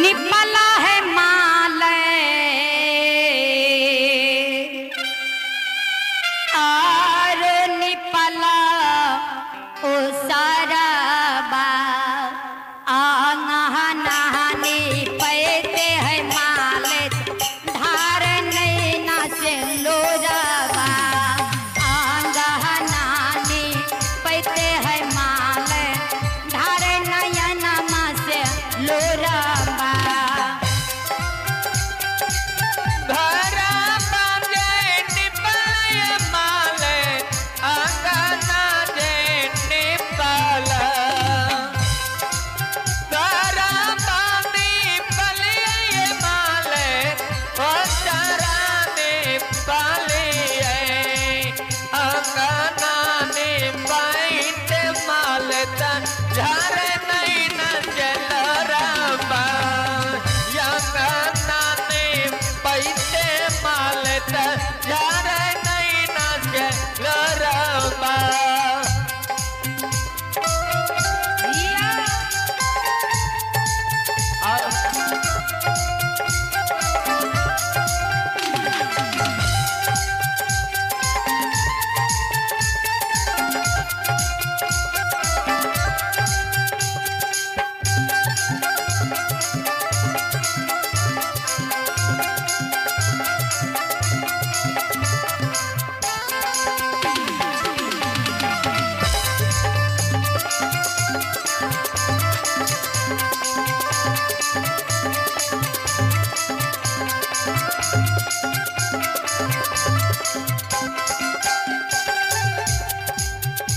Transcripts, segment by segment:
निपला है माल और निपला ओ सारा बा नहाने पैते है माल धार नैना से लोराबा नहाने पैते है माल धार नयनमा से लोराबा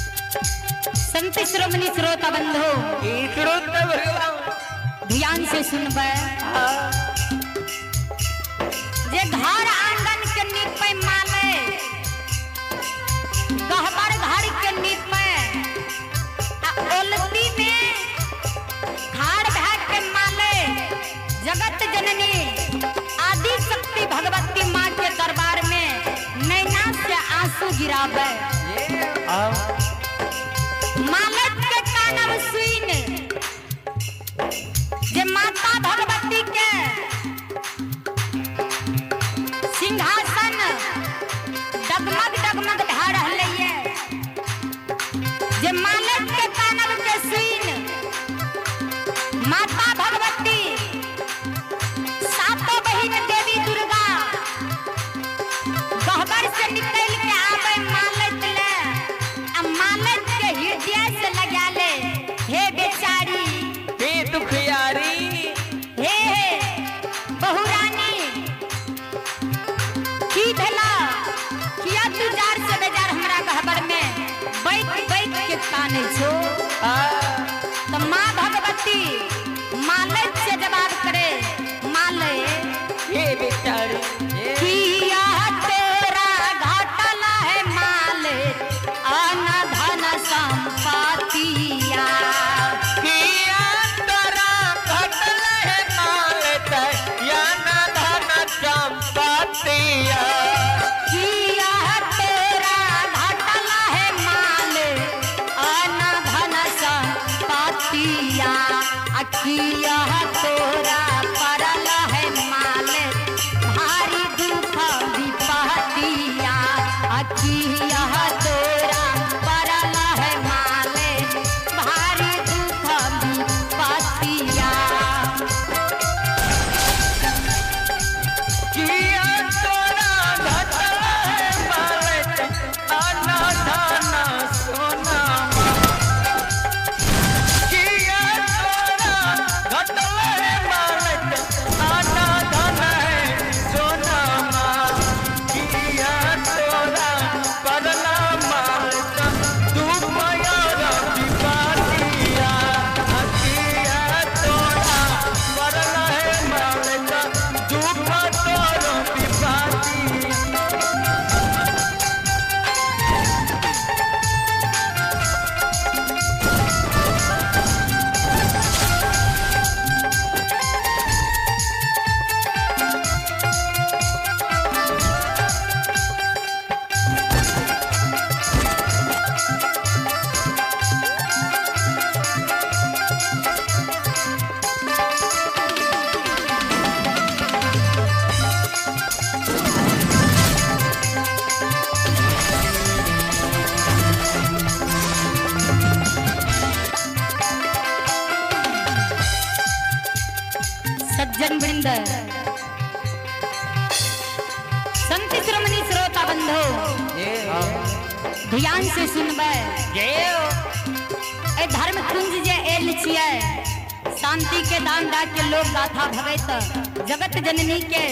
संत श्रोमणी श्रोता बंधु ध्यान से सुनबे जे घर आंगन के नीपे माले गहबर घर के नीपे ओलती में खाड़ भाग के माले जगत जननी आदि शक्ति भगवती माँ के दरबार में नैना से आंसू गिरावे मालक के कानव सुइन जे माता भगवती के सिंहासन डगमग डगमग ढा रहले ये जे मालक के कानव के सुइन माता भगवती सातों बहिन देवी दुर्गा गहबर से निकल के आवे मालक ले मालक हृदय से लगा ले हे बेचारी हे दुखियारी हे बहुरानी की भला किया तू जार से बेजार हमरा गहबर में बैठ बैठ के काने छो तो माँ भगवती मालक से जवाब करे माले हे बेचारी किया तेरा घाटला है माले आना धन संपतिया किया तोरा घटल है माल या न धन संपतिया किया तेरा घाटला है माल आना धन संपतिया किया तोरा परल है माल भारी दुख विपतिया किया तोरा परल है माल भारी दुख विपतिया किया तोरा घटल है माल आना धन सोना किया तोरा घटल है माल सज्जन वृंद, संत श्रोमणी श्रोता बंधो, ध्यान से सुनबे। ए धर्म कुंज जे एल छियै, शांति के दान दा के लोक गाथा भगत जगत जननी के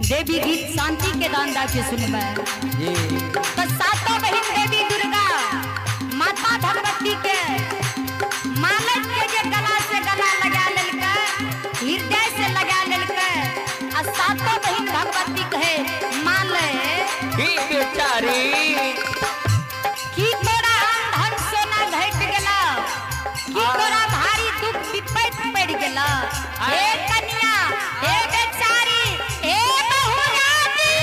देवी गीत शांति के दान दा के सुनबे। तो सातों बहन देवी दुर्गा माता भगवती के मालक के जे गला से गला लगा लेलकै, हृदय से लगा लेलकै, आ सातों बहन भगवती कहे माले बेचारी की तोरा धन सोना घट गेला, की तोरा भारी दुख विपैत पड़ गेला। हे कन्या, हे बेचारी, हे बहुरानी,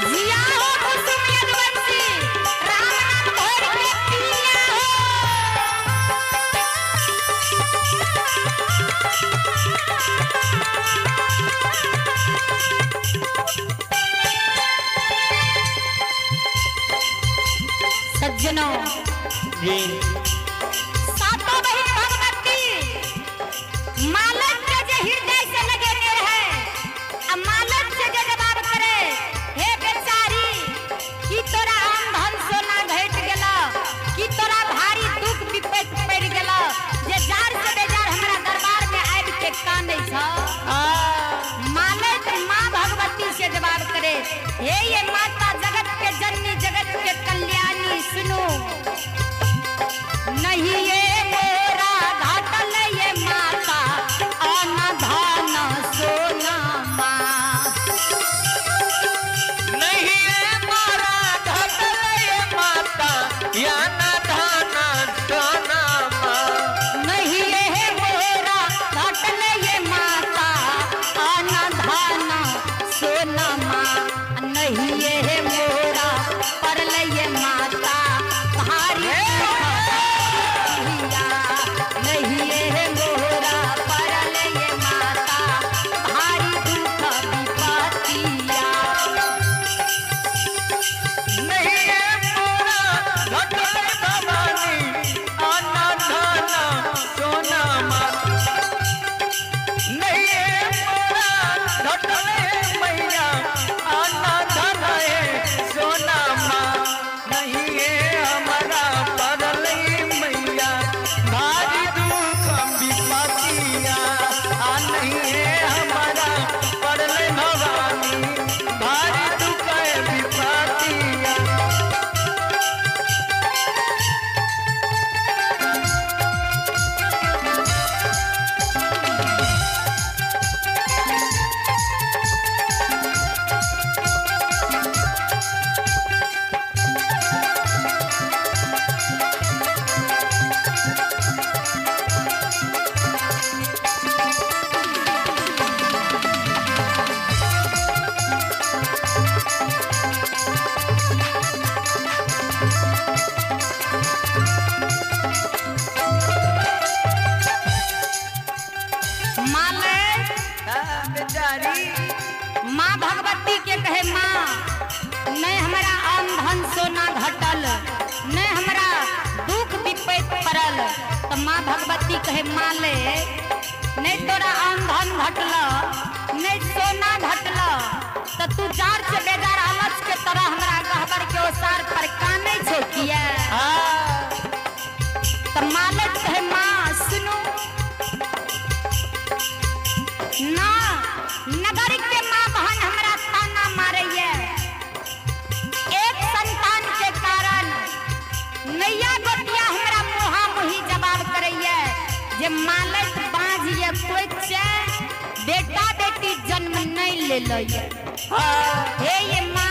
जिया हो कुसुम यदुवंशी, राम नाम भोर के पिया हो। सज्जनों, सातों बहन भगवती मालक के जे हृदय से लगे रहे, अब मालक से जे जवाब करे, हे बेचारी, की तोरा आम धन सोना घट गेला, की तोरा भारी दुख विपैत पड़ गेला, जे जार से बेजार हमरा दरबार में आबि के कानै छ। मालक माँ भगवती से जवाब करे, हे ये माता जगत के जननी, जगत के कल्याणी, सुनो नहीं ये मोरा घाटल ये माता आना धान सोना माँ, नहीं है मारा घटल ये माता या ना धाना सोना माँ। नहीं ये मोरा घाटल ये माता आना धान सोना माँ, नहीं ये मोरा परल ये माता भारी नहीं ये मोरा परल ये माता भारी दुख विपतिया। नहीं है मोरा घटल भवानी आना धाना सोना माँ। नहीं है मोरा घटल मैया आना धाना है सोना माँ। नहीं है हमारा परल मैया भारी दुख विपतिया। नहीं है हमारा परल भवानी भारी दुख विपतिया। माँ भगवती के कहे माँ, नहीं हमारा आम धन सोना घटल, नहीं हमारा दुख विपैत पड़ल। तो माँ भगवती कहे माले, नहीं तोरा आम धन घटल, नहीं सोना घटल, जार से बेजार आलस के तरह हमरा गहबर के ओसार पर काने छो किया त मालक कहे माँ सुनो ना नगर के माँ बहन हमरा ताना मारे एक संतान के कारण नैया गोतिया हमरा मुहा मुही जवाब करे जे मालक बाज ये कोई बेटा बेटी जन्म नहीं ले लो हे ये माँ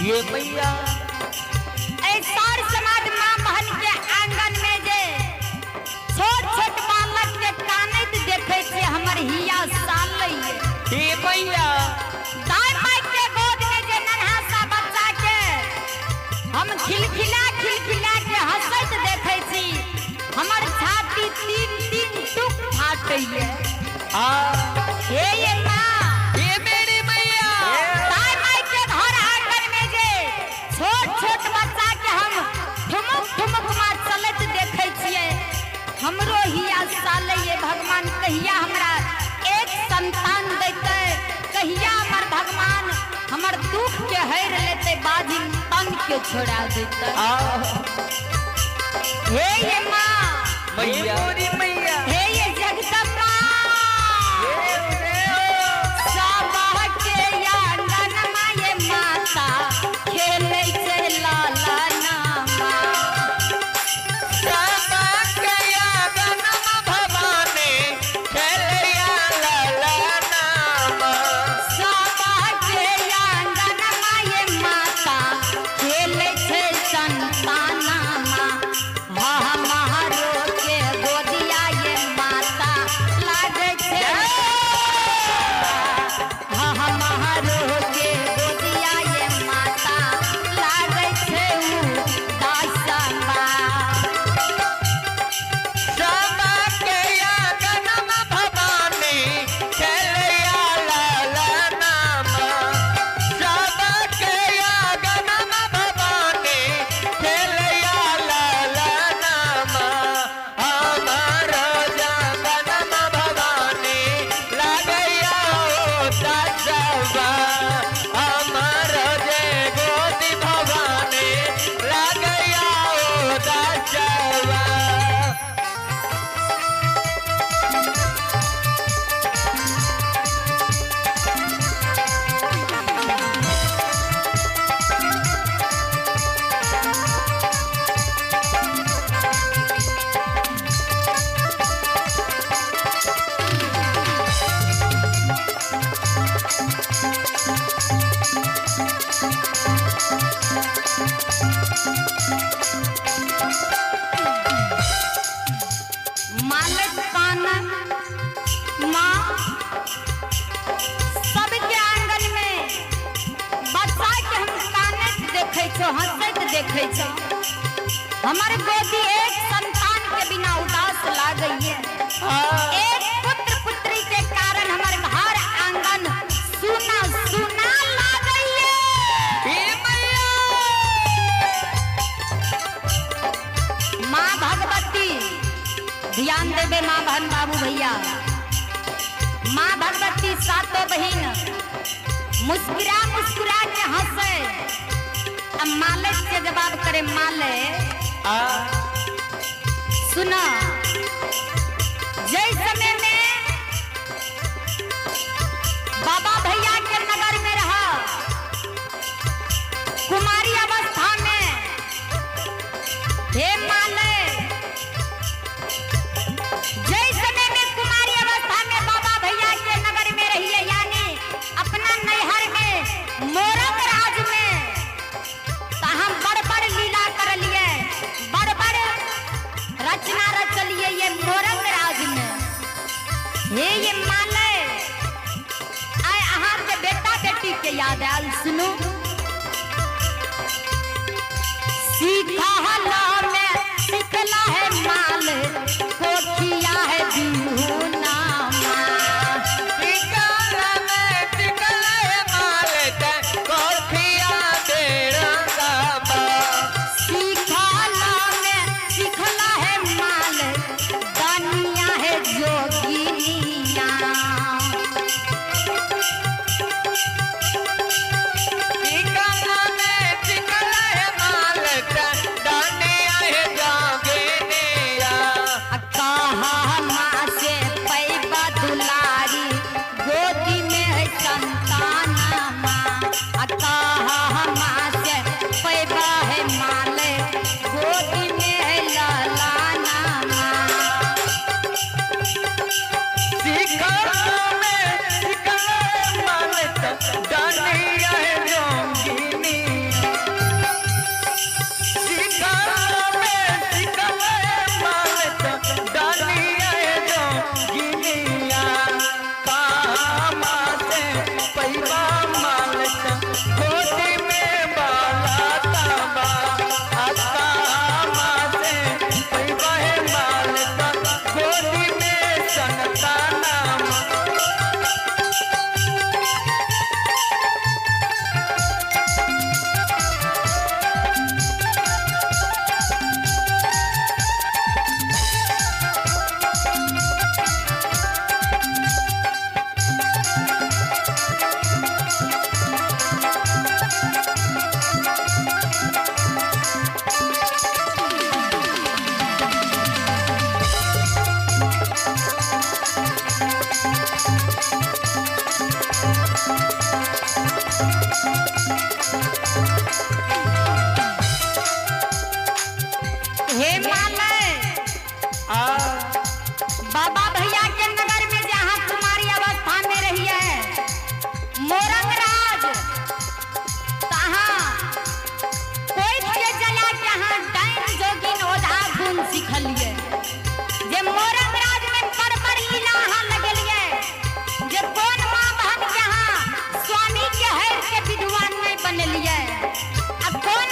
ये मैया सार समाज माँ बहन के आंगन में जे छोट छोट बालक के कानत देखे से हमर हिया साल ये मैया दाई माई के गोद में जे नन्हा सा बच्चा के हम खिलखिला के हंसत देखे छी हमर छाती तीन तीन टुक फाटै ये माँ छोट बच्चा के हम ठुमुक मार चलत देखे छिए हमरो हिया साले ये भगवान कहिया हमरा एक संतान देते कहिया हमर भगवान हमर दुख के हर लेते बाजी तन के छोड़ा देते हे ये माँ मैया मैया हे ये जगदम्बा साबा के आंगन में ये माता खेले लाला नामा साबा के आंगन में भवानी खेलिया लाला नामा साबा के आंगन में ये माता खेले छे संतानामा हमारो के गोदिया ये माता लागे छे हमारो के गोदिया ये माता लागे छे साबा के आंगन में भवानी खेलिया लाला नामा साबा के आंगन में भवानी खेलिया लाला नामा हमारो आंगन में भवानी लागैया ओ दासवा हमारो जे गोदी भवानी लागैया ओ दासवा मालक कानन माँ सबके आंगन में बच्चा के हम कानत देखे छो हंसत देखे छो हमारे गोदी एक संतान के बिना उदास लागई एक पुत्र पुत्री के कारण हमारे घर आंगन सुना सुना लागई माँ भगवती सातों बहन मुस्कुरा मुस्कुरा के हंसे। अब माले से जवाब करे माले सुना जय समय में बाबा भैया के नगर में रहा कुमारी अवस्था में। हे माले जय समय में कुमारी अवस्था में बाबा भैया के नगर में रही है, यानी अपना नैहर में मोरंग राज में। तो हम बड़ बड़ लीला कर लिए, बड़ बड़ रचना रचलिए ये मोरंग राज में। ये माले आए अहाँ के बेटा बेटी के याद आयल सुनो। सीखला में सीखला है माल कोठिया है बिहुना सिकला में सिकला है माल कोठिया दे रंगा। सीखला में सीखला है माल दानिया है जोगिनिया। सिकला में सिकला है माल दानिया है जोगिनिया। कहा माँ से पैबा दुलारी गोदी में है संताना माँ। कहा माँ से पैबा है माले गोदी में है ललाना माँ। सिकला में सिकला है माल दानिया है जोगिनिया। सिकला में सिकला है माल दानिया है जोगिनिया। कामा से पैबा माल गोदी में बाला ताबा। कामा से पैबा है माल गोदी में संताना। हे माले बाबा भैया के नगर में जहाँ कुमारी अवस्था में रही है मोरंग राज, तहाँ कोई के जला के यहाँ डाइन जोगिन ओझा गुण सिखलिए। जे मोरंग राज में बड़ बड़ लीला अहाँ लगलिए। जे कौन माँ बहन के यहाँ स्वामी के हर के विद्वान नहीं बनलिए। अब कौन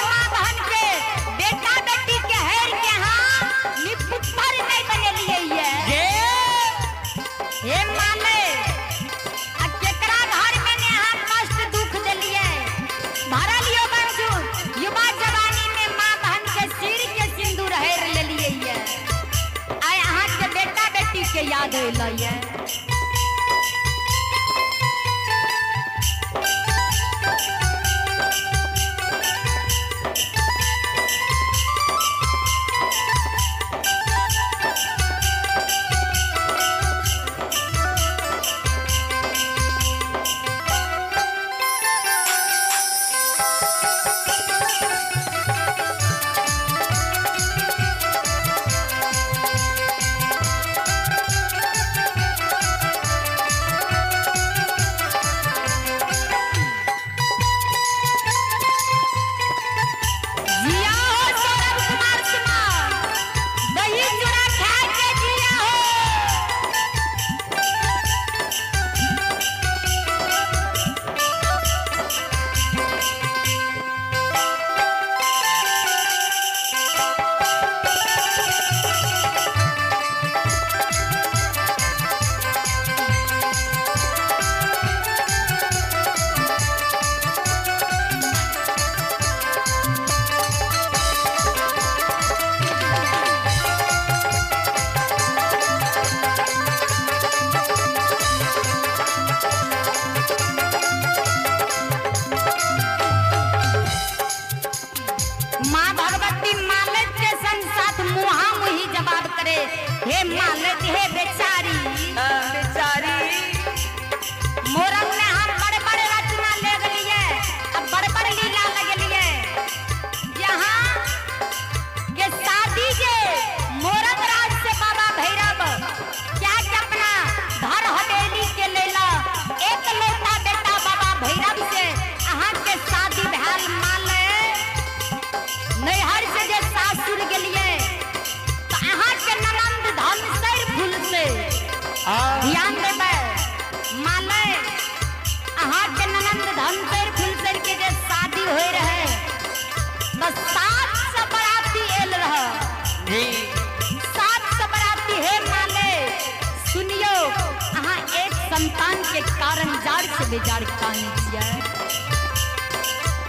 परेशान के कारण जार से बेजार कानी छिया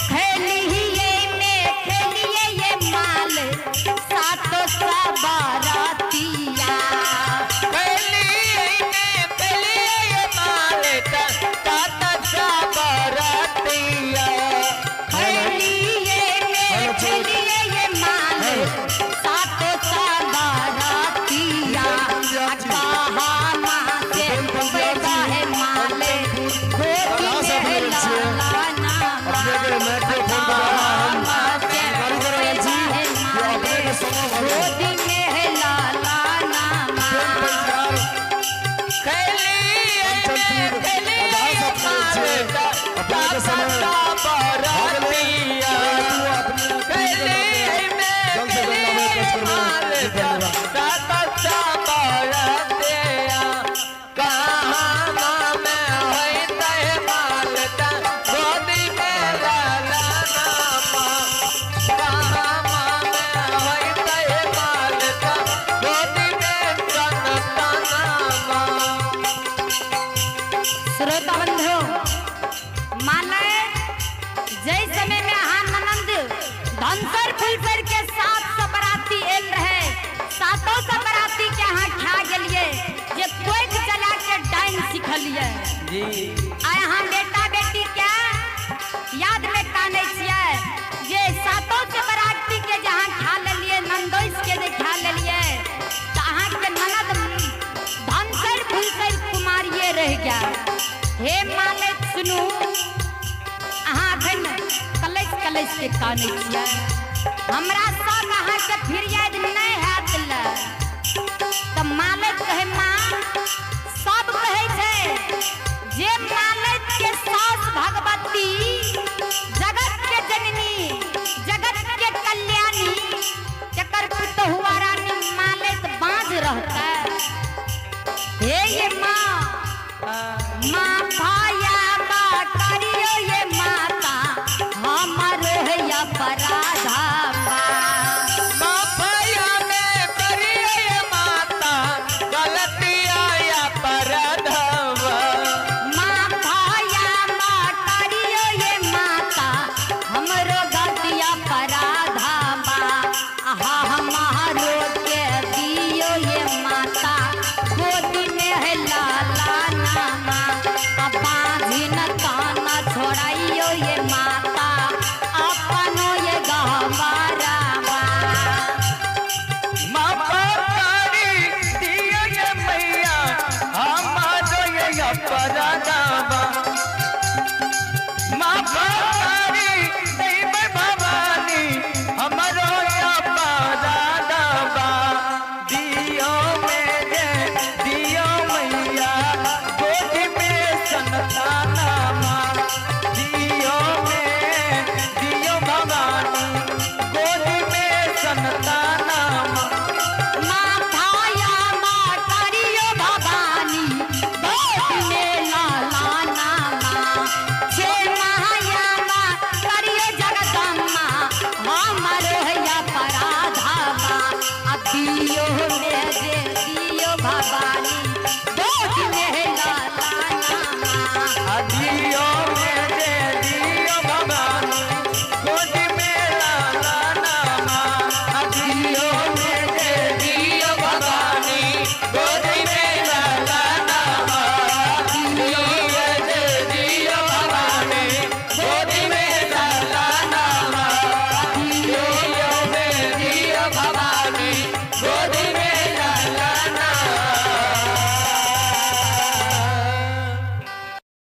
खेलिए ये माल सातो सा बारातिया खेलिए ये माल सातो सा बारातिया खेलिए ये माल सातो सा बारातिया कहा माँ से पैदा है माले गोदी में लाला नामा गोदी में है लाला नामा खेलिए माल सातो बारातिया खेलिए माल सातो सा बारातिया कहाँ में होई तय माल गोदी में लाला नामा कहाँ में होई तय माल गोदी में कनता नामा। श्रोता बंधु माने जय समय में ननंद धनसर फुलसर के 700 बराती एल रहे 700 बराती के यहाँ खा गेलिए जे कोई चला के डाइन सिखलिए जी आय हम बेटा बेटी क्या याद में काने छिए जे 700 बराती के जहाँ खा लेलिए नंदोइस के जे खा लेलिए त अहाँ के ननद धनसर फुलसर कुमारिये रह गया हे मालिक सुनू अहाँ अखन कलश के काने छिए हमरा सब अहाँ के फिर याद नहीं हैत ले त मालिक कहे माँ सब कहे छै जे मालिक के सास भगवती जगत के जननी जगत के कल्याणी जकर पुतहुआ रानी मालिक बाँझ रहता हे ये माँ भाया बा करियो ये माता हमारो है अपराधा माफिया में करिए ये माता गलतिया या परधवा माँ भाया बा करियो ये माता हमरो गलतिया अपराधा आहा हमारो के दियो ये माता गोदी में है लाला नामा बाँझी न काना छोड़ाइयो ये माता अपनो ये गहवारा माफी दिया ये मैया हमारो ये अपराध